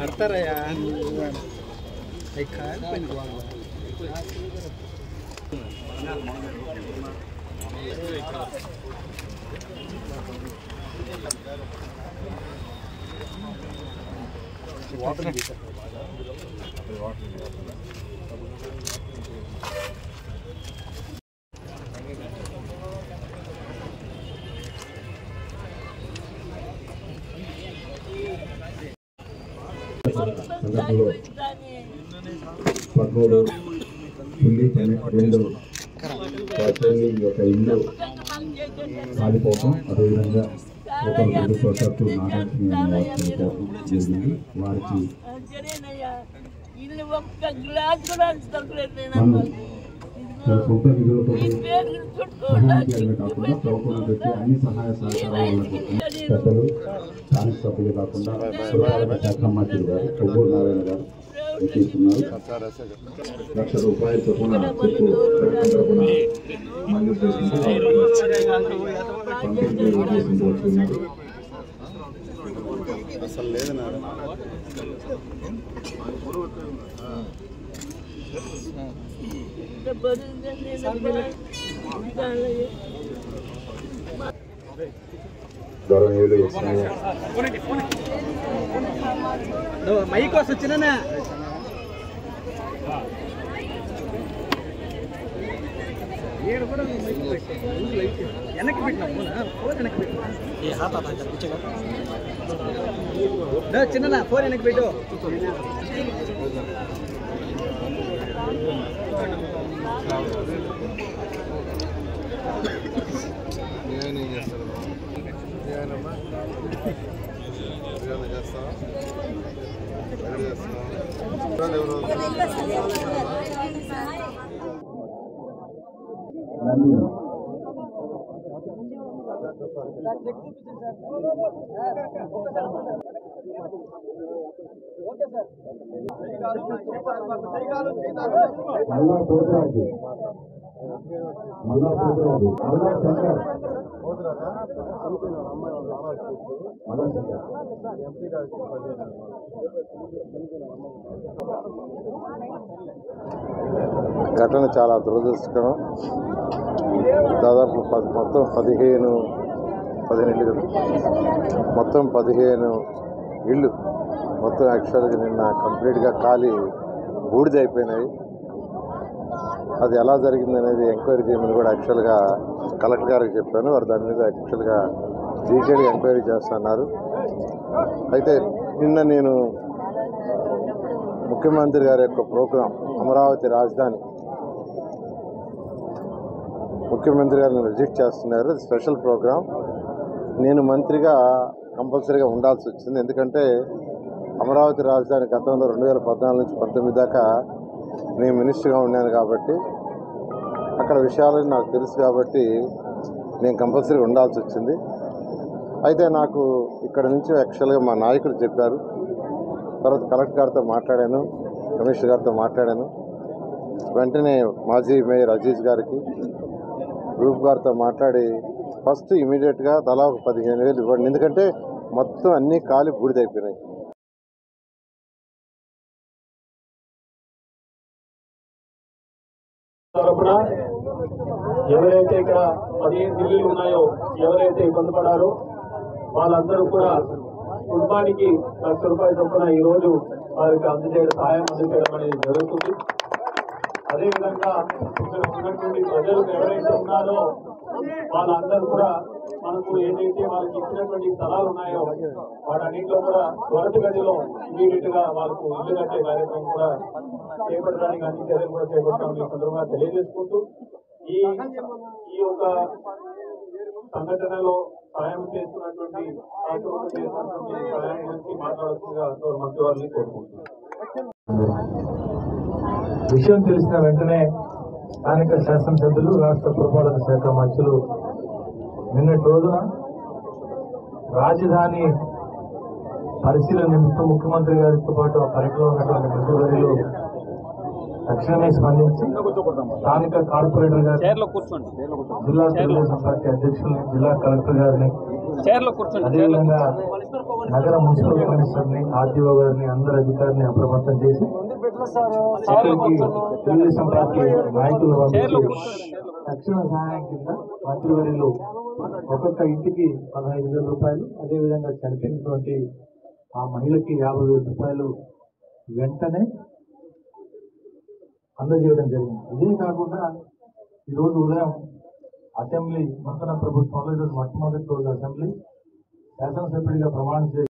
అడతారయ్యా యొక్క ఇల్లు కాలిపోవటం, అదేవిధంగా ఒకరికొకరు జరిగింది. వారికి సొంత నిధులతో సహాయం చేయడమే కాకుండా ప్రభుత్వం పెట్టి అన్ని సహాయ సహకారాలు పెద్దలు స్థానిక సభ్యులు కాకుండా పురపాలక శాఖ మంత్రి గారు కొవ్వూరు నారాయణ గారు ఇస్తున్నారు. 1,00,000 రూపాయలు చొప్పున మంజూరు చేసింది. అసలు లేదు గౌరవనీయులు మైక్ వస్తు వచ్చినా వెనక్కి పెట్టినా ఫోన్ వెనక్కి పెట్టినా చిన్న ఫోన్ వెనక్కి పెట్టు. ఘటన చాలా దురదృష్టకరం. దాదాపు మొత్తం 15 ఇళ్ళు మొత్తం యాక్చువల్గా నిన్న కంప్లీట్గా ఖాళీ బూడిదైపోయినాయి. అది ఎలా జరిగిందనేది ఎంక్వైరీ చేయమని కూడా యాక్చువల్గా కలెక్టర్ గారికి చెప్పాను. వారు దాని మీద యాక్చువల్గా డీటెయిల్గా ఎంక్వైరీ చేస్తున్నారు. అయితే నిన్న నేను ముఖ్యమంత్రి గారి యొక్క ప్రోగ్రాం అమరావతి రాజధాని ముఖ్యమంత్రి గారిని విజిట్ చేస్తున్నారు. Special programme. నేను మంత్రిగా కంపల్సరీగా ఉండాల్సి వచ్చింది. ఎందుకంటే అమరావతి రాజధాని గతంలో 2014 నుంచి 19 దాకా నేను మినిస్టర్గా ఉన్నాను కాబట్టి అక్కడ విషయాలని నాకు తెలుసు కాబట్టి నేను కంపల్సరీగా ఉండాల్సి వచ్చింది. అయితే నాకు ఇక్కడ నుంచి యాక్చువల్గా మా నాయకులు చెప్పారు. తర్వాత కలెక్టర్ గారితో మాట్లాడాను, కమిషనర్ గారితో మాట్లాడాను. వెంటనే మాజీ మేయర్ అజీజ్ గారికి, రూప్ గారితో మాట్లాడి ఫస్ట్ ఇమీడియట్గా తలా ఒక 15,000 ఇవ్వండి. ఎందుకంటే మొత్తం అన్నీ ఖాళీ బూడిదైపోయినాయి. తరపున ఎవరైతే ఇక్కడ 15 ఇల్లులు ఉన్నాయో, ఎవరైతే ఇబ్బంది పడారో వాళ్ళందరూ కూడా కుటుంబానికి 1,00,000 రూపాయల చొప్పున ఈరోజు వారికి సాయం అందజేయడం అనేది జరుగుతుంది. అదేవిధంగా ఇక్కడ ఉన్నటువంటి ప్రజలు ఎవరైతే ఉన్నారో వాళ్ళందరూ కూడా మనకు ఏదైతే వాళ్ళకి ఇచ్చినటువంటి స్థలాలు ఉన్నాయో వాటన్నింటిలో కూడా త్వరితగతిలో ఇమీడియట్ గా వాళ్ళకు ఇల్లు కట్టే కార్యక్రమం కూడా చేపట్టడానికి అన్ని చర్యలు కూడా చేపట్టాలని సందర్భంగా తెలియజేసుకుంటూ ఈ యొక్క సంఘటనలో సాయం చేస్తున్నటువంటి సహాయం గురించి మాట్లాడుతుందిగా మంత్రి వారిని కోరుకుంటున్నాను. విషయం తెలిసిన వెంటనే స్థానిక శాసనసభ్యులు రాష్ట్ర పురపాలక శాఖ మంత్రులు నిన్నటి రోజున రాజధాని పరిశీలన నిమిత్తం ముఖ్యమంత్రి గారితో పాటు ఆ పర్యటనలో ఉన్నటువంటి మంత్రివర్యులు తక్షణమే స్పందించి స్థానిక కార్పొరేటర్ గారు, జిల్లా తెలుగుదేశం పార్టీ అధ్యక్షుల్ని, జిల్లా కలెక్టర్ గారిని, అదేవిధంగా నగర మున్సిపల్ కమిషనర్ని, ఆర్టీఓ గారిని, అందరు అధికారులని అప్రమత్తం చేసి ఇక్కడికి తెలుగుదేశం పార్టీ నాయకులు తక్షణ సహాయం కింద మంత్రివర్యులు ఒక్కొక్క ఇంటికి 15,000 రూపాయలు, అదేవిధంగా చనిపోయినటువంటి ఆ మహిళకి 50,000 రూపాయలు వెంటనే అందజేయడం జరిగింది. ఇదే కాకుండా ఈరోజు ఉదయం అసెంబ్లీ నూతన ప్రభుత్వంలో ఈరోజు మొట్టమొదటి రోజు అసెంబ్లీ శాసనసభ్యుడిగా ప్రమాణం చేసి